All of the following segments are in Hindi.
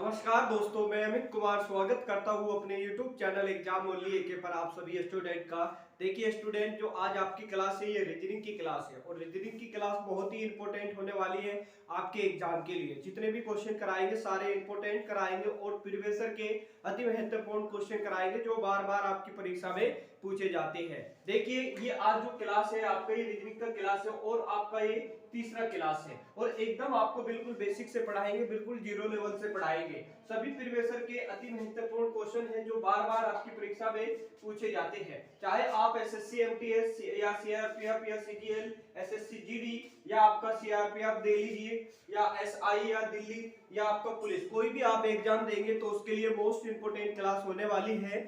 नमस्कार दोस्तों, मैं अमित कुमार स्वागत करता हूं अपने YouTube चैनल एग्जाम ओनली एके पर आप सभी स्टूडेंट का। देखिए स्टूडेंट, जो आज आपकी क्लास है ये रीजनिंग की क्लास है और रीजनिंग की क्लास बहुत ही इंपॉर्टेंट होने वाली है आपके एग्जाम के लिए। जितने भी क्वेश्चन कराएंगे सारे इंपॉर्टेंट कराएंगे और प्रीवियस के अति महत्वपूर्ण क्वेश्चन कराएंगे जो बार बार आपकी परीक्षा में पूछे जाते हैं। देखिए ये आज जो क्लास है आपका ये रीजनिंग का क्लास है और आपका ये तीसरा क्लास है और एकदम आपको बिल्कुल बेसिक से पढ़ाएंगे, बिल्कुल जीरो लेवल से पढ़ाएंगे। सभी प्रीवियस के अति महत्वपूर्ण क्वेश्चन हैं जो बार बार आपकी परीक्षा में पूछे जाते हैं। चाहे आप एसएससी एमटीएस या सीआरपीएफ या सीजीएल एसएससी जीडी या आपका सीआरपीएफ दे लीजिए या एसआई या दिल्ली या आपका पुलिस, कोई भी आप एग्जाम देंगे तो उसके लिए मोस्ट इंपोर्टेंट क्लास होने वाली है।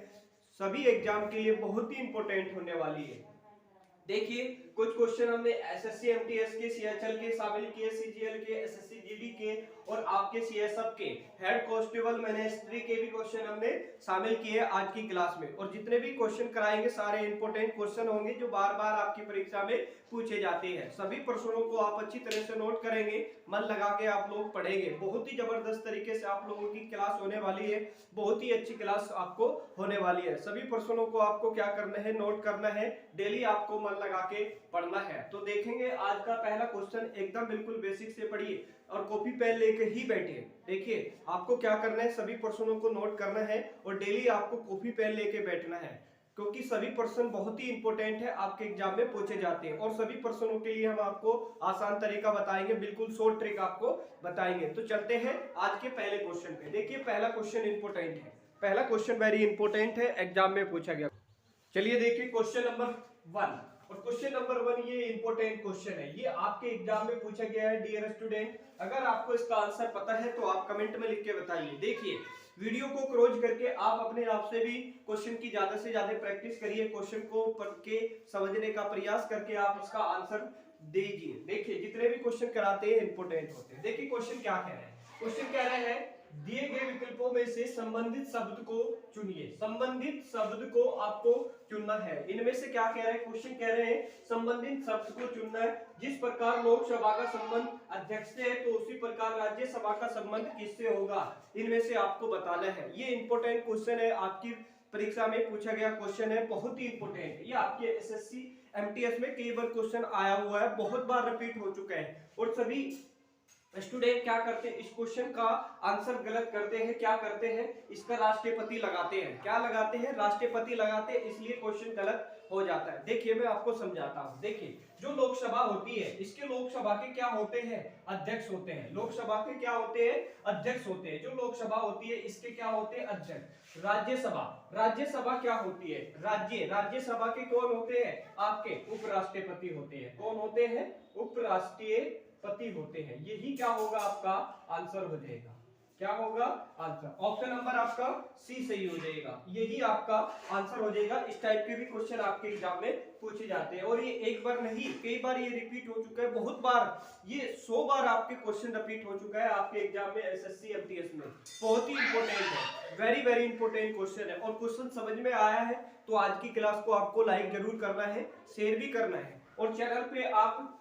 सभी एग्जाम के लिए बहुत ही इंपॉर्टेंट होने वाली है। देखिए कुछ क्वेश्चन हमने एसएससी एमटीएस के सीएचएल के शामिल किए, सीजीएल के, एसएससी जीडी के और आपके सीएसएफ के हेड कांस्टेबल मिनिस्ट्री के भी क्वेश्चन हमने शामिल किए आज की क्लास में। और जितने भी क्वेश्चन कराएंगे सारे इंपॉर्टेंट क्वेश्चन होंगे जो बार बार आपकी परीक्षा में पूछे जाते हैं। सभी प्रश्नों को आप अच्छी तरह से नोट करेंगे, मन लगा के आप लोग पढ़ेंगे। बहुत ही जबरदस्त तरीके से आप लोगों की क्लास होने वाली है, बहुत ही अच्छी क्लास आपको होने वाली है। सभी प्रश्नों को आपको क्या करना है, नोट करना है, डेली आपको मन लगा के पढ़ना है। तो देखेंगे आज का पहला क्वेश्चन, एकदम बिल्कुल बेसिक से पढ़िए और कॉपी पेन लेके ही बैठिए। देखिए आपको क्या करना है, सभी प्रश्नों को नोट करना है और डेली आपको कॉपी पेन लेके बैठना है क्योंकि सभी प्रश्न बहुत ही इंपॉर्टेंट है, आपके एग्जाम में पूछे जाते हैं। और सभी प्रश्नों के लिए हम आपको आसान तरीका बताएंगे, बिल्कुल शॉर्ट ट्रिक आपको बताएंगे। तो चलते हैं आज के पहले क्वेश्चन पे। देखिए पहला क्वेश्चन इंपॉर्टेंट है, पहला क्वेश्चन वेरी इंपॉर्टेंट है, एग्जाम में पूछा गया। चलिए देखिए क्वेश्चन नंबर 1। और क्वेश्चन नंबर 1 ये इंपॉर्टेंट क्वेश्चन है, ये आपके एग्जाम में पूछा गया है डियर स्टूडेंट। अगर आपको इसका आंसर पता है तो आप कमेंट में लिख के बताइए। देखिए वीडियो को क्लोज करके आप अपने आप से भी क्वेश्चन की ज्यादा से ज्यादा प्रैक्टिस करिए, क्वेश्चन को पढ़ के समझने का प्रयास करके आप इसका आंसर दीजिए। देखिए जितने भी क्वेश्चन कराते हैं इंपॉर्टेंट होते हैं। देखिए क्वेश्चन क्या कह रहे हैं, क्वेश्चन कह रहे हैं दिए गए विकल्पों में से संबंधित शब्द को चुनिए। संबंधित शब्द को आपको चुनना है। इनमें से क्या कह रहे हैं, क्वेश्चन कह रहे हैं संबंधित शब्द को चुनना है। जिस प्रकार लोकसभा का संबंध अध्यक्ष से है तो उसी प्रकार राज्यसभा का संबंध किससे होगा, इनमें से आपको बताना है। ये इंपॉर्टेंट क्वेश्चन है, आपकी परीक्षा में पूछा गया क्वेश्चन है, बहुत ही इंपॉर्टेंट है। ये आपके एसएससी एमटीएस में कई बार क्वेश्चन आया हुआ है, बहुत बार रिपीट हो चुका है और सभी स्टूडेंट क्या करते हैं, इस क्वेश्चन का आंसर गलत करते हैं। क्या करते हैं, इसका राष्ट्रपति लगाते हैं। क्या लगाते हैं, राष्ट्रपति लगाते हैं, इसलिए क्वेश्चन गलत हो जाता है। देखिए मैं आपको समझाता हूं। देखिए जो लोकसभा होती है, इसके लोकसभा के क्या होते हैं, अध्यक्ष होते हैं। लोकसभा के क्या होते हैं, अध्यक्ष होते हैं। जो लोकसभा होती है इसके क्या होते हैं, अध्यक्ष। राज्यसभा, राज्यसभा क्या होती है, राज्यसभा के कौन होते हैं, आपके उपराष्ट्रपति होते हैं। कौन होते हैं, उपराष्ट्रीय पति होते हैं। यही क्या होगा, आपका आंसर हो जाएगा। क्या होगा आंसर, ऑप्शन नंबर आपका सी सही हो जाएगा। यही आपका आंसर हो जाएगा। इस टाइप के भी क्वेश्चन आपके एग्जाम में पूछे जाते हैं और ये एक बार नहीं कई बार ये रिपीट हो चुका है, बहुत बार, ये 100 बार आपके क्वेश्चन रिपीट हो चुका है आपके एग्जाम में एसएससी एमटीएस में। बहुत ही इंपॉर्टेंट है, वेरी वेरी इंपॉर्टेंट क्वेश्चन है। और क्वेश्चन समझ में आया है तो आज की क्लास को आपको लाइक जरूर करना है, शेयर भी करना है। और चैनल पे आप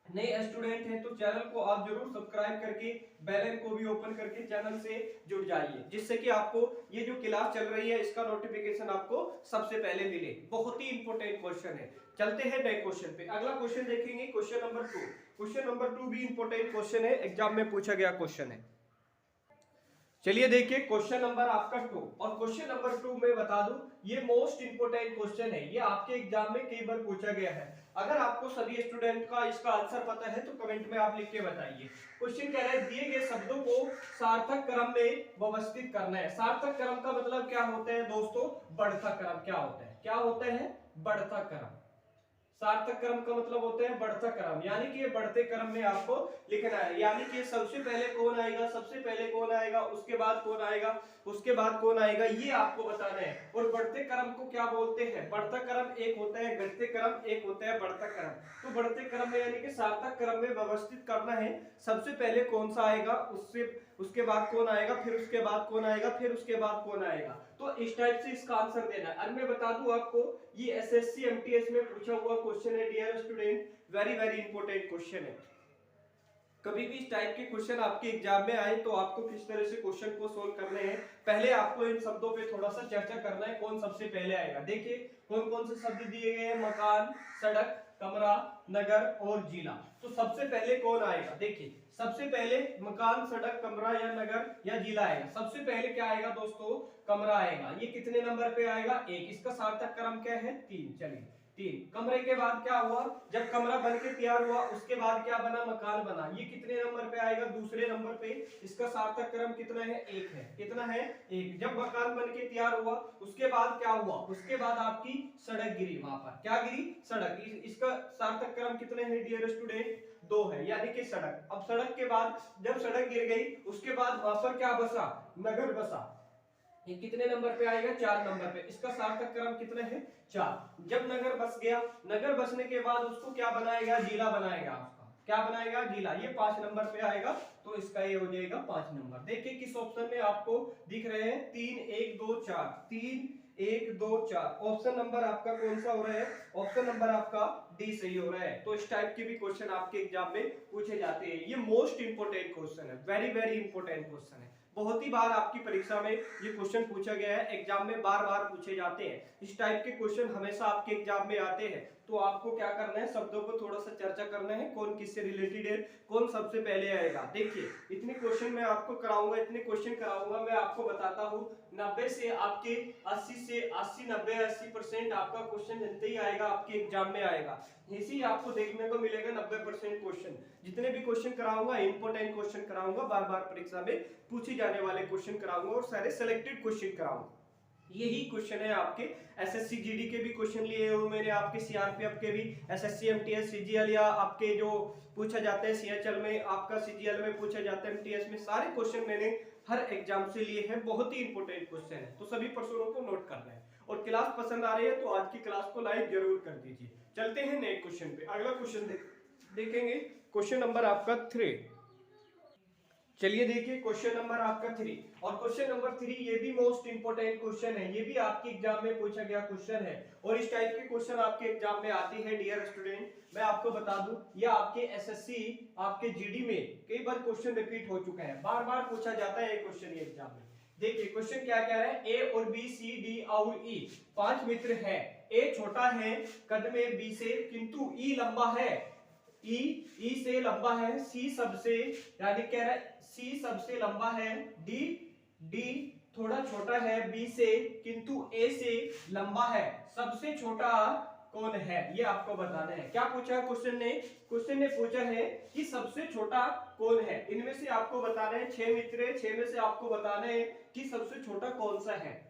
नए स्टूडेंट हैं तो चैनल को आप जरूर सब्सक्राइब करके बेल आइकन को भी ओपन करके चैनल से जुड़ जाइए, जिससे कि आपको ये जो क्लास चल रही है इसका नोटिफिकेशन आपको सबसे पहले मिले। बहुत ही इंपॉर्टेंट क्वेश्चन है। चलते हैं नए क्वेश्चन पे। अगला क्वेश्चन देखेंगे क्वेश्चन नंबर 2। क्वेश्चन नंबर 2 भी इंपॉर्टेंट क्वेश्चन है, एग्जाम में पूछा गया क्वेश्चन है। चलिए देखिए क्वेश्चन नंबर आपका 2। और क्वेश्चन नंबर 2 में बता दूं ये मोस्ट इंपोर्टेंट क्वेश्चन है, ये आपके एग्जाम में कई बार पूछा गया है। अगर आपको सभी स्टूडेंट का इसका आंसर पता है तो कमेंट में आप लिख के बताइए। क्वेश्चन कह रहा है दिए गए शब्दों को सार्थक क्रम में व्यवस्थित करना है। सार्थक क्रम का मतलब क्या होता है दोस्तों, बढ़ता क्रम। क्या होता है, क्या होता है, बढ़ता क्रम। सार्थक क्रम का मतलब होता है बढ़ता क्रम, यानी कि ये बढ़ते क्रम में आपको लिखना है। यानी कि सबसे पहले कौन आएगा, सबसे पहले कौन आएगा, उसके बाद कौन आएगा, उसके बाद कौन आएगा, ये आपको बताना है। और बढ़ते क्रम को क्या बोलते हैं, बढ़ता क्रम एक होता है, घटते क्रम एक होता है, बढ़ता क्रम। तो बढ़ते क्रम में यानी कि सार्थक क्रम में व्यवस्थित करना है। सबसे पहले कौन सा आएगा, उसके बाद कौन आएगा, फिर उसके बाद कौन आएगा, फिर उसके बाद कौन आएगा। तो इस टाइप से इसका आंसर देना है। और मैं बता दूं आपको ये एसएससी एमटीएस में पूछा हुआ क्वेश्चन है dear student, very very important question है। कभी भी इस टाइप के क्वेश्चन आपके एग्जाम में आए तो आपको किस तरह से क्वेश्चन को सोल्व करने हैं, पहले आपको इन शब्दों पे थोड़ा सा चर्चा करना है। कौन सबसे पहले आएगा, देखिए कौन कौन से शब्द दिए गए हैं, मकान, सड़क, कमरा, नगर और जिला। तो सबसे पहले कौन आएगा, देखिए सबसे पहले मकान, सड़क, कमरा या नगर या जिला आएगा। सबसे पहले क्या आएगा दोस्तों, कमरा आएगा। ये कितने नंबर पे आएगा, 1। इसका सार्थक क्रम क्या है, 3। चलिए 3। कमरे के बाद क्या हुआ, जब कमरा बन के तैयार हुआ उसके बाद क्या बना, मकान बना। ये कितने नंबर पे आएगा, दूसरे नंबर पे। इसका सार्थक क्रम कितना है, 1 है। कितना है, 1। जब मकान बन के तैयार हुआ उसके बाद क्या हुआ, उसके बाद आपकी सड़क गिरी। वहां पर क्या गिरी, सड़क। इसका सार्थक क्रम कितने हैं डियर स्टूडेंट, 2 है, यानी कि सड़क। अब सड़क के बाद जब सड़क गिर गई उसके बाद वहां पर क्या बसा, नगर बसा। ये कितने नंबर पे आएगा, 4 नंबर पे। इसका सार्थक क्रम कितना है, 4। जब नगर बस गया, नगर बसने के बाद उसको क्या बनाएगा, जिला बनाएगा। उसका क्या बनाएगा, जिला। ये 5 नंबर पे आएगा, तो इसका ये हो जाएगा 5 नंबर। देखिए किस ऑप्शन में आपको दिख रहे हैं, 3 1 2 4, 3 1 2 4। ऑप्शन नंबर आपका कौन सा हो रहा है, ऑप्शन नंबर आपका डी सही हो रहा है। तो इस टाइप के भी क्वेश्चन आपके एग्जाम में पूछे जाते हैं। ये मोस्ट इंपोर्टेंट क्वेश्चन है, वेरी वेरी इंपोर्टेंट क्वेश्चन है। बहुत ही बार आपकी परीक्षा में ये क्वेश्चन पूछा गया है, एग्जाम में बार बार पूछे जाते हैं। इस टाइप के क्वेश्चन हमेशा आपके एग्जाम में आते हैं। तो आपको क्या करना है, शब्दों को थोड़ा सा चर्चा करना है, कौन किससे रिलेटेड है, कौन सबसे पहले आएगा। देखिए इतने क्वेश्चन मैं आपको कराऊंगा, इतने क्वेश्चन कराऊंगा, मैं आपको बताता हूँ 90 से आपके 80 90 80% आपका क्वेश्चन जनते ही आएगा, आपके एग्जाम में आएगा। इसी आपको देखने को मिलेगा 90% क्वेश्चन। जितने भी क्वेश्चन कराऊंगा इंपॉर्टेंट क्वेश्चन कराऊंगा, बार बार परीक्षा में पूछे जाने वाले क्वेश्चन कराऊंगा और सारे सिलेक्टेड क्वेश्चन कराऊंगा। यही क्वेश्चन है आपके एसएससी जीडी के भी क्वेश्चन लिए हुए मैंने, आपके सीआरपीएफ के भी, एसएससी एमटीएस सीजीएल या आपके जो पूछा जाता है सीएचएल में, आपका सीजीएल में पूछा जाता है, एमटीएस में, सारे क्वेश्चन मैंने हर एग्जाम से लिए हैं। बहुत ही इंपॉर्टेंट क्वेश्चन है, तो सभी प्रश्नों को नोट करना है। और क्लास पसंद आ रही है तो आज की क्लास को लाइक जरूर कर दीजिए। चलते हैं नेक्स्ट क्वेश्चन पे। अगला क्वेश्चन देखेंगे, क्वेश्चन नंबर आपका 3। चलिए देखिए क्वेश्चन नंबर आपका 3। और क्वेश्चन नंबर 3 ये भी मोस्ट इंपोर्टेंट क्वेश्चन है, ये भी आपके एग्जाम में पूछा गया क्वेश्चन है। और इस टाइप के क्वेश्चन आपके एग्जाम में आते हैं डियर स्टूडेंट। मैं आपको बता दूं, ये आपके एसएससी, आपके जीडी में कई बार क्वेश्चन रिपीट हो चुका है, बार बार पूछा जाता है ये क्वेश्चन ये एग्जाम में। देखिए क्वेश्चन क्या कह रहा है, ए और बी सी डी और ई 5 मित्र हैं। ए छोटा है कद में बी से, किंतु ई लंबा है, ई से लंबा है, सी सबसे, यानी कह रहा है सी सबसे लंबा है, डी थोड़ा छोटा है बी से, किंतु ए से लंबा है। सबसे छोटा कौन है, ये आपको बताना है। क्या पूछा है क्वेश्चन ने, क्वेश्चन ने पूछा है कि सबसे छोटा कौन है। इनमें से आपको बताना है 6 मित्र, 6 में से आपको बताना है कि सबसे छोटा कौन सा है।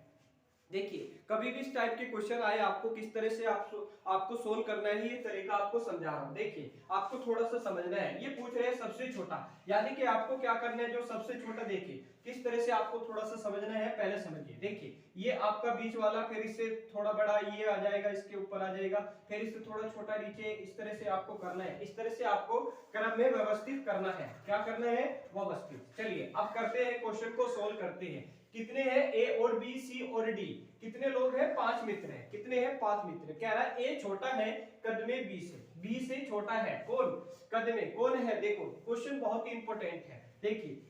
देखिए कभी भी इस टाइप के क्वेश्चन आए, आपको किस तरह से आपको सोल्व करना है, ये तरीका आपको समझा रहा हूं। देखिए आपको थोड़ा सा समझना है, ये पूछ रहे हैं सबसे छोटा, यानी कि आपको क्या करना है, जो सबसे छोटा, देखिए किस तरह से आपको थोड़ा सा समझना है, पहले समझिए। देखिए ये आपका बीच वाला, फिर इससे थोड़ा बड़ा ये आ जाएगा, इसके ऊपर आ जाएगा, फिर इससे थोड़ा छोटा नीचे, इस तरह से आपको करना है। इस तरह से आपको क्रम में व्यवस्थित करना है। क्या करना है, व्यवस्थित। चलिए अब करते हैं, क्वेश्चन को सोल्व करते हैं। कितने हैं, ए और बी, सी और डी, कितने लोग हैं, 5 मित्र हैं। कितने हैं, 5 मित्र। कह रहा है ए छोटा है कद में बी से, बी से छोटा है कौन, कद में कौन है। देखो क्वेश्चन बहुत ही इंपॉर्टेंट है। देखिए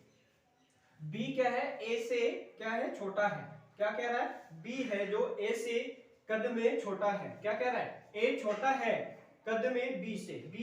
बी क्या है, ए से क्या है, छोटा है। क्या कह रहा है, बी है जो ए से कद में छोटा है। क्या कह रहा है, ए छोटा है कद में बी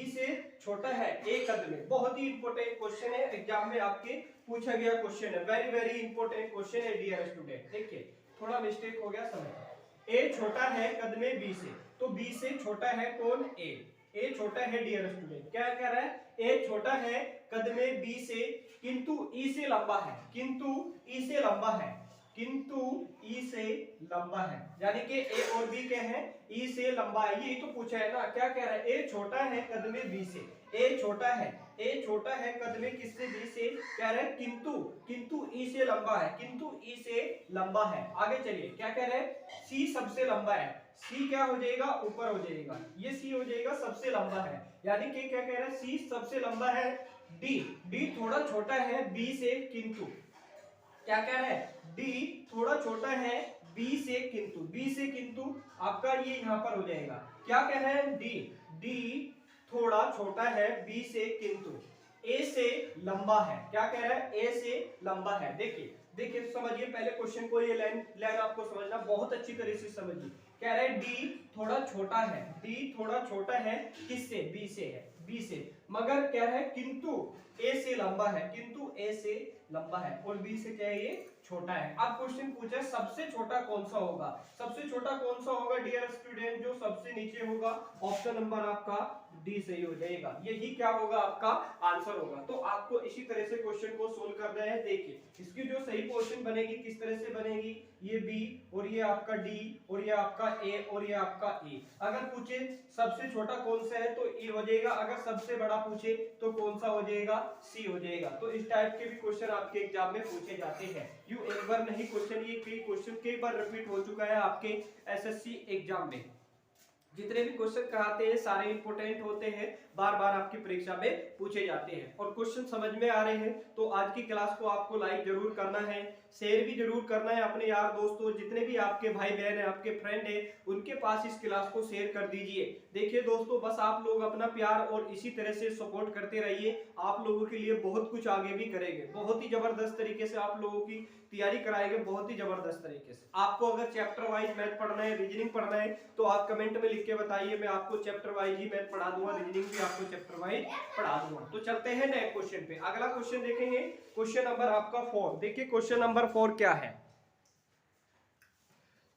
से छोटा है ए कद में। बहुत ही इंपॉर्टेंट क्वेश्चन है, एग्जाम में आपके पूछा गया क्वेश्चन है, वेरी वेरी इंपॉर्टेंट क्वेश्चन है डियर स्टूडेंट। देखिए थोड़ा मिस्टेक हो गया, समझ। ए छोटा है कद में बी से, तो बी से छोटा है कौन, ए छोटा है डियर स्टूडेंट। क्या कह रहा है, ए छोटा है कद में बी से, किंतु ई से लंबा है, किंतु ई से लंबा है, किंतु ई से लंबा है, यानी कि ए और बी क्या है, ई से लंबा है। ये तो पूछा है ना। क्या कह रहा है, ए छोटा है कद में बी से, ए छोटा है कद में किससे, बी से। कह रहा है किंतु ई से लंबा है, किंतु ई से लंबा है। आगे चलिए क्या कह रहे हैं, सी सबसे लंबा है। सी क्या हो जाएगा, ऊपर हो जाएगा, ये सी हो जाएगा सबसे लंबा है, यानी कि क्या कह रहा है, सी सबसे लंबा है। डी थोड़ा छोटा है बी से, किंतु क्या कह रहा है, डी थोड़ा छोटा है बी से, किंतु आपका ये यहां पर हो जाएगा। क्या कह रहा है, डी थोड़ा छोटा है बी से, किंतु ए से लंबा है। क्या कह रहा है? ए से लंबा है। देखिए देखिए समझिए पहले क्वेश्चन को, ये लाइन आपको समझना बहुत अच्छी तरह से समझिए। कह रहे हैं डी थोड़ा छोटा है, डी थोड़ा छोटा है किससे? बी से है, बी से। मगर कह रहा है किंतु ए से लंबा है, किंतु ए से लंबा है और बी से क्या है? ये छोटा है। अब क्वेश्चन पूछा है सबसे छोटा कौन सा होगा? सबसे छोटा कौन सा होगा डियर स्टूडेंट? जो सबसे नीचे होगा। ऑप्शन नंबर आपका डी सही हो जाएगा। यही क्या होगा? आपका आंसर होगा। तो आपको इसी तरह से क्वेश्चन को सोल्व करना है। देखिए इसकी जो सही पोजीशन बनेगी किस तरह से बनेगी? ये बी और ये आपका डी और ये आपका ए और ये आपका ए। अगर पूछे सबसे छोटा कौन सा है तो ए हो जाएगा, अगर सबसे बड़ा पूछे तो कौन सा हो जाएगा? सी हो जाएगा। तो इस टाइप के भी क्वेश्चन आपके एग्जाम में पूछे जाते हैं। यू एक बार नहीं क्वेश्चन, ये कई बार रिपीट हो चुका है आपके एसएससी एग्जाम में। जितने भी क्वेश्चन कराते हैं सारे इंपोर्टेंट होते हैं, बार बार आपकी परीक्षा में पूछे जाते हैं। और क्वेश्चन समझ में आ रहे हैं तो आज की क्लास को आपको लाइक जरूर करना है, शेयर भी जरूर करना है अपने यार दोस्तों, जितने भी आपके भाई बहन है, आपके फ्रेंड है, उनके पास इस क्लास को शेयर कर दीजिए। देखिए दोस्तों बस आप लोग अपना प्यार और इसी तरह से सपोर्ट करते रहिए। आप लोगों के लिए बहुत कुछ आगे भी करेंगे, बहुत ही जबरदस्त तरीके से आप लोगों की तैयारी कराएंगे, बहुत ही जबरदस्त तरीके से। आपको अगर चैप्टर वाइज मैथ पढ़ना है, रीजनिंग पढ़ना है तो आप कमेंट में लिख के बताइए, मैं आपको चैप्टर वाइज ही मैथ पढ़ा दूंगा, रीजनिंग भी आपको चैप्टर वाइज पढ़ा दूंगा। तो चलते हैं नए क्वेश्चन पे। अगला क्वेश्चन देखेंगे, क्वेश्चन नंबर आपका 4। देखिए क्वेश्चन नंबर 4 क्या है?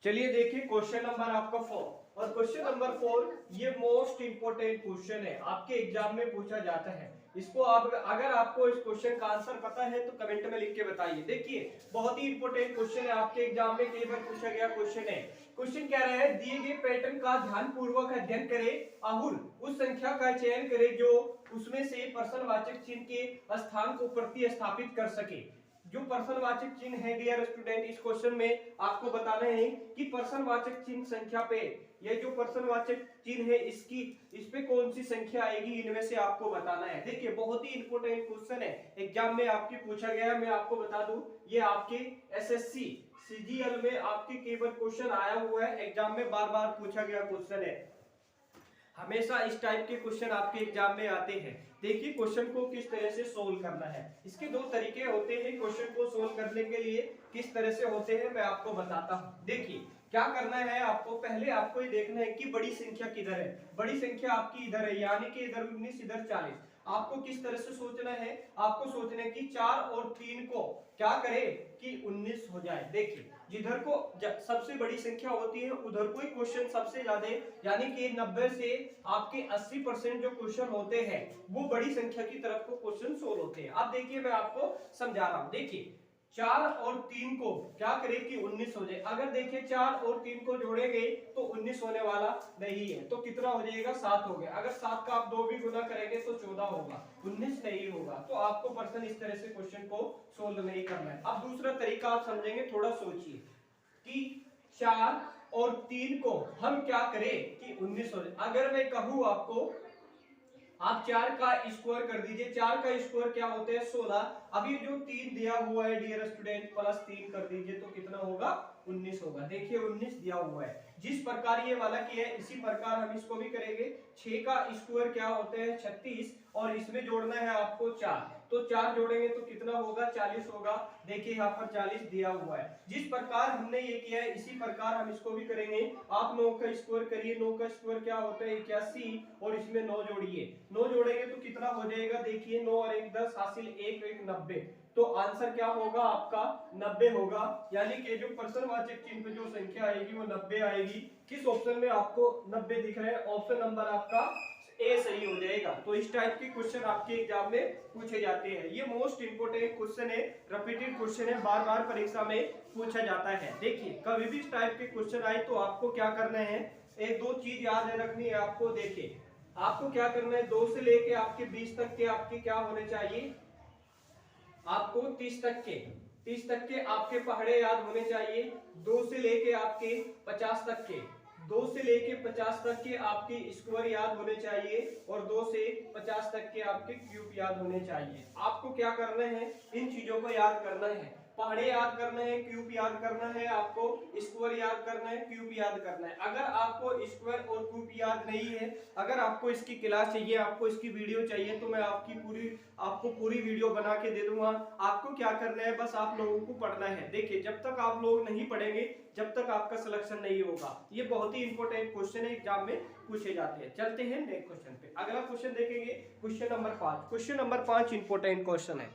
चलिए देखिए क्वेश्चन नंबर आपका 4। और क्वेश्चन नंबर 4 ये मोस्ट इंपोर्टेंट क्वेश्चन है, आपके एग्जाम में पूछा जाता है। इसको आप अगर आपको इस क्वेश्चन का आंसर पता है तो कमेंट में लिख के बताइए। देखिए बहुत ही इंपोर्टेंट क्वेश्चन है, आपके एग्जाम में कई बार पूछा गया क्वेश्चन है। क्वेश्चन क्या रहा है? दिए गए पैटर्न का ध्यानपूर्वक अध्ययन करें और उस संख्या का चयन करें जो उसमें से प्रश्नवाचक चिन्ह के स्थान को प्रतिस्थापित कर सके। जो प्रश्नवाचक चिन्ह है डियर स्टूडेंट, इस क्वेश्चन में आपको बताना है कि प्रश्नवाचक चिन्ह संख्या पे, ये जो प्रश्नवाचक चिन्ह है इसकी इस पे कौन सी संख्या आएगी, इनमें से आपको बताना है। देखिए बहुत ही इंपोर्टेंट क्वेश्चन है, एग्जाम में आपके पूछा गया है। मैं आपको बता दूं ये आपके एसएससी सीजीएल में आपके केवल क्वेश्चन आया हुआ है, एग्जाम में बार बार पूछा गया क्वेश्चन है। हमेशा इस टाइप के क्वेश्चन आपके एग्जाम में आते हैं। देखिए क्वेश्चन को किस तरह से सोल्व करना है। इसके दो तरीके होते हैं क्वेश्चन को सोल्व करने के लिए, किस तरह से होते हैं मैं आपको बताता हूँ। देखिए क्या करना है आपको, पहले आपको ये देखना है कि बड़ी संख्या किधर है। बड़ी संख्या आपकी इधर है, यानी कि इधर 19 इधर 40। आपको किस तरह से सोचना है? आपको सोचना है कि 4 और 3 को क्या करे कि 19 हो जाए। देखिए जिधर को सबसे बड़ी संख्या होती है उधर को ही क्वेश्चन सबसे ज्यादा, यानी कि 90 से आपके 80% जो क्वेश्चन होते हैं वो बड़ी संख्या की तरफ को क्वेश्चन सोल्व होते हैं। अब देखिए मैं आपको समझा रहा हूं। देखिए 4 और 3 को क्या करे कि 19 हो जाए। अगर देखिए 4 और 3 को जोड़ेंगे तो 19 होने वाला नहीं है, तो कितना हो जाएगा? 7 हो गया। अगर 7 का आप 2 भी गुना करेंगे तो 14 होगा, 19 नहीं होगा। तो आपको पर्सन इस तरह से क्वेश्चन को सोल्व नहीं करना है। अब दूसरा तरीका आप समझेंगे, थोड़ा सोचिए कि 4 और 3 को हम क्या करें कि 19 हो जाए। अगर मैं कहूं आपको आप 4 का स्क्वायर कर दीजिए, 4 का स्क्वायर क्या होता है? 16। अभी जो 3 दिया हुआ है डियर स्टूडेंट प्लस 3 कर दीजिए तो कितना होगा? 19 होगा। देखिए 19 दिया हुआ है। जिस प्रकार ये वाला किया है इसी प्रकार हम इसको भी करेंगे। 6 का स्क्वायर क्या होता है? 36 और इसमें जोड़ना है आपको 4, तो 4 जोड़ेंगे तो कितना होगा? 40 होगा। देखिए यहाँ पर 40 दिया हुआ है। जिस प्रकार हमने ये किया है इसी प्रकार हम इसको भी करेंगे। आप 9 का स्क्वायर करिए, 9 का स्क्वायर क्या होता है? 81 और इसमें 9 जोड़िए, 9 जोड़ेंगे तो कितना हो जाएगा? देखिए 9 और 1 10 हासिल 1 1 90, तो आंसर क्या होगा आपका? 90 होगा। यानी कि जो प्रश्नवाचक चिन्ह पे जो संख्या आएगी वो 90 आएगी। किस ऑप्शन में आपको 90 दिख रहा है? ऑप्शन नंबर आपका ए सही हो जाएगा। तो इस टाइप के क्वेश्चन आपके एग्जाम में पूछे जाते हैं। ये मोस्ट इंपोर्टेंट क्वेश्चन है, रिपीटेड क्वेश्चन है, बार बार परीक्षा में पूछा जाता है। देखिए कभी भी इस टाइप के क्वेश्चन आए तो आपको क्या करना है, एक दो चीज याद रखनी है आपको। देखिए आपको क्या करना है, 2 से लेके आपके 20 तक के आपके क्या होने चाहिए? आपको 30 तक के आपके पहाड़े याद होने चाहिए। 2 से लेके आपके 50 तक के, 2 से लेके 50 तक के आपके स्क्वायर याद होने चाहिए और 2 से 50 तक के आपके क्यूब याद होने चाहिए। आपको क्या करना है? इन चीजों को याद करना है। पहाड़े याद करना है, क्यूब याद करना है, आपको स्क्वायर याद करना है, क्यूब याद करना है। अगर आपको स्क्वायर और क्यूब याद नहीं है, अगर आपको इसकी क्लास चाहिए, आपको इसकी वीडियो चाहिए, तो मैं आपको पूरी वीडियो बना के दे दूंगा। आपको क्या करना है, बस आप लोगों को पढ़ना है। देखिए, जब तक आप लोग नहीं पढ़ेंगे, जब तक आपका सिलेक्शन नहीं होगा। ये बहुत ही इंपॉर्टेंट क्वेश्चन है, एग्जाम में पूछे जाते हैं। चलते हैं नेक्स्ट क्वेश्चन पे। अगला क्वेश्चन देखेंगे, question number 5। Question number 5 important question है।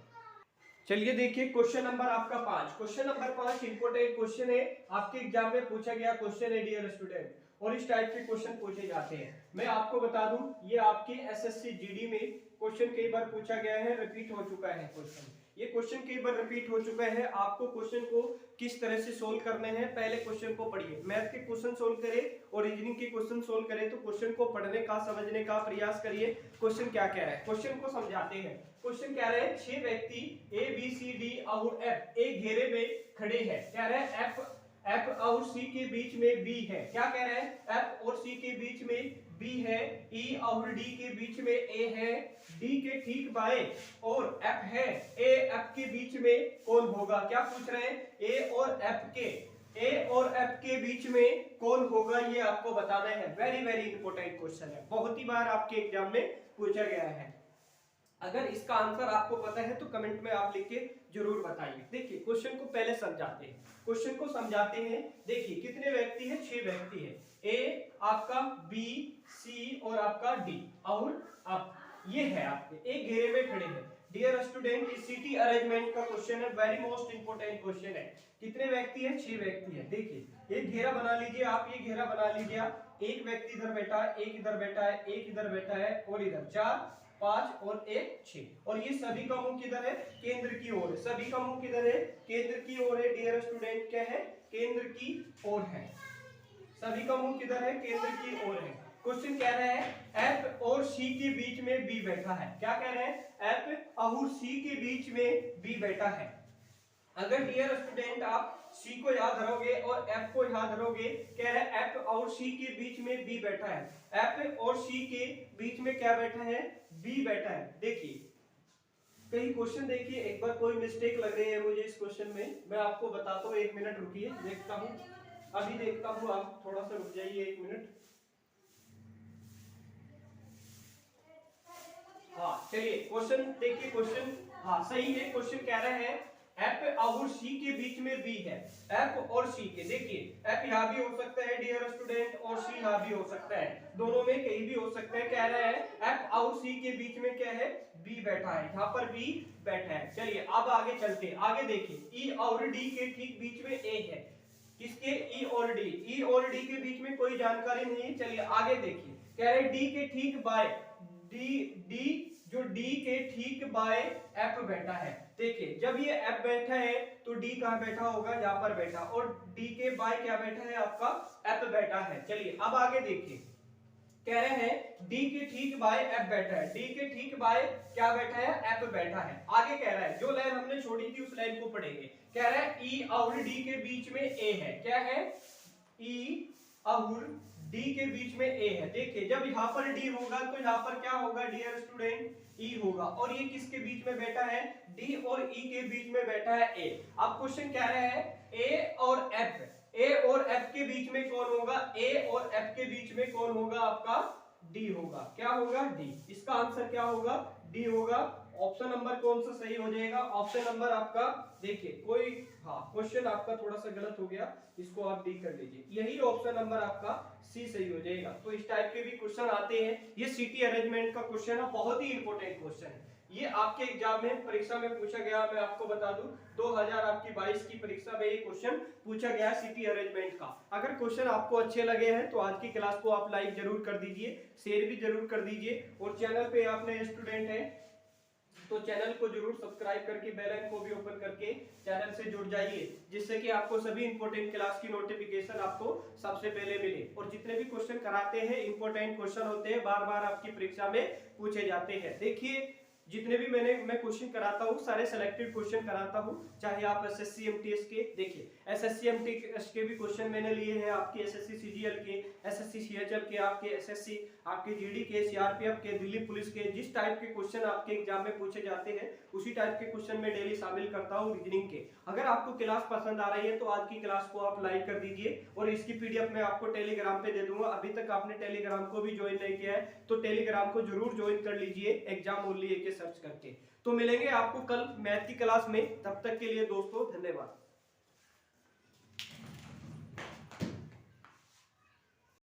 चलिए देखिए, क्वेश्चन नंबर आपका 5। क्वेश्चन नंबर 5 इंपॉर्टेंट क्वेश्चन है, आपके एग्जाम में पूछा गया क्वेश्चन है डियर स्टूडेंट, और इस टाइप के क्वेश्चन पूछे जाते हैं। मैं आपको बता दूं, ये आपके एसएससी जीडी में क्वेश्चन कई बार पूछा गया है, रिपीट हो चुका है क्वेश्चन। ये क्वेश्चन कई बार रिपीट हो चुका है। आपको क्वेश्चन को किस तरह से सोल्व करने हैं, पहले क्वेश्चन को पढ़िए। मैथ के क्वेश्चन सोल्व करें और रीजनिंग के क्वेश्चन सोल्व करें, तो क्वेश्चन को पढ़ने का, समझने का प्रयास करिए। क्वेश्चन क्या कह रहा है, क्वेश्चन को समझाते हैं। क्वेश्चन कह रहे हैं 6 व्यक्ति ए बी सी डी और एफ एक घेरे में खड़े हैं। कह रहे हैं एफ और सी के बीच में बी है। क्या कह रहे हैं, एफ और सी के बीच में बी है, ई और डी के बीच में ए है, डी के ठीक बाएं और एफ है, ए एफ के बीच में कौन होगा। क्या पूछ रहे हैं, ए और एफ के बीच में कौन होगा, ये आपको बताना है। वेरी वेरी इंपॉर्टेंट क्वेश्चन है, बहुत ही बार आपके एग्जाम में पूछा गया है। अगर इसका आंसर आपको पता है तो कमेंट में आप लिख के जरूर बताइए। देखिए, क्वेश्चन को पहले समझाते हैं। क्वेश्चन को समझाते हैं। देखिए, कितने व्यक्ति हैं, 6 व्यक्ति हैं। ए आपका, बी, सी और आपका डी और आप, ये है आपके एक घेरे में खड़े हैं। डियर स्टूडेंट, इस सिटी अरेंजमेंट का क्वेश्चन है, वेरी मोस्ट इंपोर्टेंट क्वेश्चन है। कितने व्यक्ति हैं, 6 व्यक्ति हैं। देखिए, एक घेरा बना लीजिए आप, ये घेरा बना लीजिए आप। एक व्यक्ति इधर बैठा है, एक इधर बैठा है, एक इधर बैठा है और इधर 4, 5 और 1, 6। और ये सभी का मुंह किधर है, केंद्र की ओर है। सभी का मुंह किधर है, केंद्र की ओर है। डियर स्टूडेंट, क्या है, केंद्र की ओर है। सभी का मुंह किधर है, केंद्र की ओर है। क्वेश्चन कह रहा है एफ और सी के बीच में बी बैठा है। क्या कह रहे हैं, एफ और सी के बीच में बी बैठा है। अगर डियर स्टूडेंट आप सी को याद रखोगे और एफ को याद रखोगे, कह रहे हैं एफ और सी के बीच में बी बैठा है। एफ और सी के बीच में क्या बैठा है, बी बैठा है। देखिए, कई क्वेश्चन देखिए, एक बार कोई मिस्टेक लग रही है मुझे इस क्वेश्चन में, मैं आपको बताता हूँ। 1 मिनट रुकिए, देखता हूँ, अभी देखता हूँ। आप थोड़ा सा रुक जाइए 1 मिनट। हाँ, चलिए क्वेश्चन देखिए। क्वेश्चन हाँ सही है। क्वेश्चन कह रहे हैं एफ और सी के बीच में बी है। एफ और सी के, देखिए एफ यहाँ भी हो सकता है डियर स्टूडेंट, और सी यहाँ भी हो सकता है, दोनों में कहीं भी हो सकता है। कह रहा है एफ और सी के बीच में क्या है, बी बैठा है। यहाँ पर बी बैठा है। चलिए अब आगे चलते हैं। आगे देखिए, ई और डी के ठीक बीच में ए है। किसके, ई और डी। ई और डी के बीच में कोई जानकारी नहीं है। चलिए आगे देखिए, कह रहे डी के ठीक बाय, डी जो डी के ठीक बाय एफ बैठा है। देखिए, जब ये एफ बैठा है तो डी कहां बैठा होगा, यहां पर बैठा, और डी के बाय क्या बैठा है, आपका एफ बैठा है। चलिए अब आगे देखिए, कह रहे हैं डी के ठीक बाय एफ बैठा है। डी के ठीक बाय क्या बैठा है, एफ बैठा है। आगे कह रहा है, जो लाइन हमने छोड़ी थी उस लाइन को पढ़ेंगे। कह रहा है ई और डी के बीच में ए है। क्या है, ई और डी के बीच में ए है। देखिए, जब यहाँ पर डी होगा तो यहाँ पर क्या होगा डियर स्टूडेंट, ई होगा। और ये किसके बीच में बैठा है, डी और ई के बीच में बैठा है ए। अब क्वेश्चन क्या रहा है, ए और एफ के बीच में कौन होगा, ए और एफ के बीच में कौन होगा, आपका डी होगा। क्या होगा, डी। इसका आंसर क्या होगा, डी होगा। ऑप्शन नंबर कौन सा सही हो जाएगा, ऑप्शन नंबर आपका, देखिए कोई क्वेश्चन आपका थोड़ा सा गलत हो गया, इसको आप डी कर लीजिए। यही ऑप्शन नंबर आपका सी सही हो जाएगा। तो इस टाइप के भी क्वेश्चन आते हैं। ये सिटी अरेंजमेंट का क्वेश्चन है, बहुत ही इंपॉर्टेंट क्वेश्चन है। ये आपके एग्जाम में, परीक्षा में पूछा गया। मैं आपको बता दूं, 2022 की परीक्षा में ये क्वेश्चन पूछा गया सिटी अरेंजमेंट का। अगर क्वेश्चन आपको अच्छे लगे हैं तो आज की क्लास को आप लाइक जरूर कर दीजिए, शेयर भी जरूर कर दीजिए, और चैनल पे आप नए स्टूडेंट हैं तो चैनल को जरूर सब्सक्राइब करके बेल आइकन को भी ओपन करके चैनल से जुड़ जाइए, जिससे कि आपको सभी इंपॉर्टेंट क्लास की नोटिफिकेशन आपको सबसे पहले मिले। और जितने भी क्वेश्चन कराते हैं, इंपॉर्टेंट क्वेश्चन होते हैं, बार बार आपकी परीक्षा में पूछे जाते हैं। देखिए, जितने भी मैं क्वेश्चन कराता हूँ सारे सेलेक्टेड क्वेश्चन कराता हूँ, चाहे आप एसएससी एमटीएस के, देखिए एसएससी एमटीएस के भी क्वेश्चन मैंने लिए हैं, आपके एसएससी सीजीएल के, एसएससी सीएचएल के, आपके एसएससी, आपके जीडी के, सीआरपीएफ के, दिल्ली पुलिस के, जिस टाइप के क्वेश्चन आपके एग्जाम में पूछे जाते हैं उसी टाइप के क्वेश्चन में डेली शामिल करता हूँ रीजनिंग के। अगर आपको क्लास पसंद आ रही है तो आज की क्लास को आप लाइक कर दीजिए और इसकी पीडीएफ मैं आपको टेलीग्राम पे दे दूंगा। अभी तक आपने टेलीग्राम को भी ज्वाइन नहीं किया है तो टेलीग्राम को जरूर ज्वाइन कर लीजिए एग्जाम ओनली एके सर्च करके। तो मिलेंगे आपको कल मैथ की क्लास में, तब तक के लिए दोस्तों धन्यवाद।